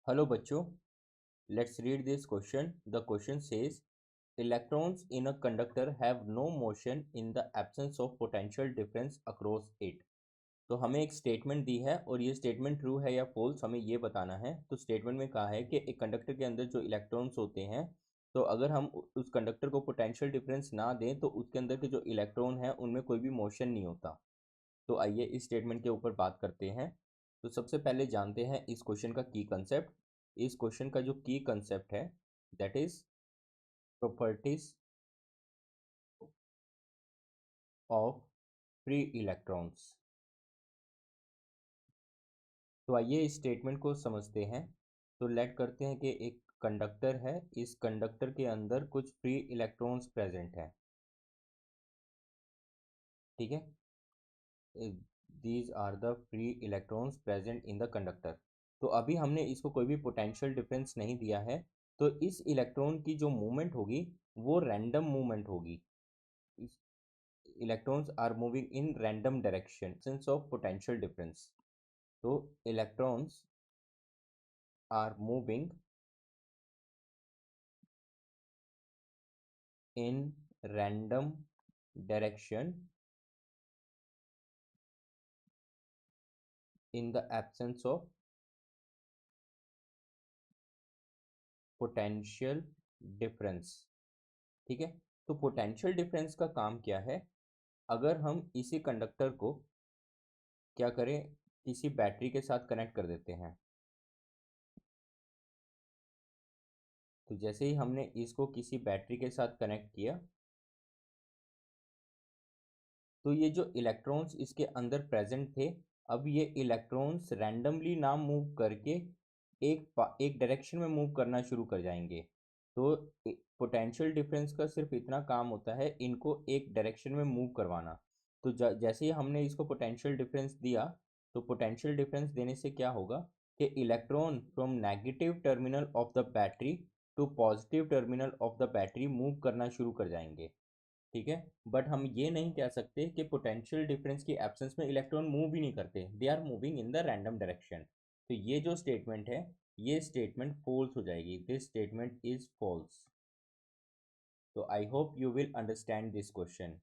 Hello बच्चों, let's read this question. The question says electrons in a conductor have no motion in the absence of potential difference across it. तो हमें एक statement दी है और ये statement true है या फॉल्स हमें ये बताना है. तो स्टेटमेंट में कहा है कि एक कंडक्टर के अंदर जो इलेक्ट्रॉन्स होते हैं, तो अगर हम उस कंडक्टर को पोटेंशियल डिफरेंस ना दें तो उसके अंदर के जो इलेक्ट्रॉन है उनमें कोई भी मोशन नहीं होता. तो आइए इस स्टेटमेंट के ऊपर बात करते हैं. तो सबसे पहले जानते हैं इस क्वेश्चन का की कंसेप्ट. इस क्वेश्चन का जो की कंसेप्ट है that is properties of free electrons. तो आइए इस स्टेटमेंट को समझते हैं. तो लेट करते हैं कि एक कंडक्टर है, इस कंडक्टर के अंदर कुछ फ्री इलेक्ट्रॉन्स प्रेजेंट है. ठीक है, these are the free electrons present in the conductor. तो अभी हमने इसको कोई भी पोटेंशियल डिफरेंस नहीं दिया है, तो इस इलेक्ट्रॉन की जो मूवमेंट होगी वो रैंडम मूवमेंट होगी. Electrons are moving in random direction sense of potential difference. तो electrons are moving in random direction in the absence of potential difference. ठीक है, तो पोटेंशियल डिफरेंस का काम क्या है? अगर हम इसी कंडक्टर को क्या करें, किसी बैटरी के साथ कनेक्ट कर देते हैं. तो जैसे ही हमने इसको किसी बैटरी के साथ कनेक्ट किया, तो ये जो इलेक्ट्रॉन्स इसके अंदर प्रेजेंट थे, अब ये इलेक्ट्रॉन्स रैंडमली ना मूव करके एक डायरेक्शन में मूव करना शुरू कर जाएंगे. तो पोटेंशियल डिफरेंस का सिर्फ इतना काम होता है इनको एक डायरेक्शन में मूव करवाना. तो जैसे ही हमने इसको पोटेंशियल डिफरेंस दिया, तो पोटेंशियल डिफरेंस देने से क्या होगा कि electron from negative terminal of the battery to positive terminal of the battery move करना शुरू कर जाएंगे. ठीक है, बट हम ये नहीं कह सकते कि पोटेंशियल डिफरेंस की एब्सेंस में इलेक्ट्रॉन मूव ही नहीं करते, they are moving in the random direction. तो ये जो स्टेटमेंट है ये स्टेटमेंट फॉल्स हो जाएगी. This statement is false. तो I hope you will understand this question.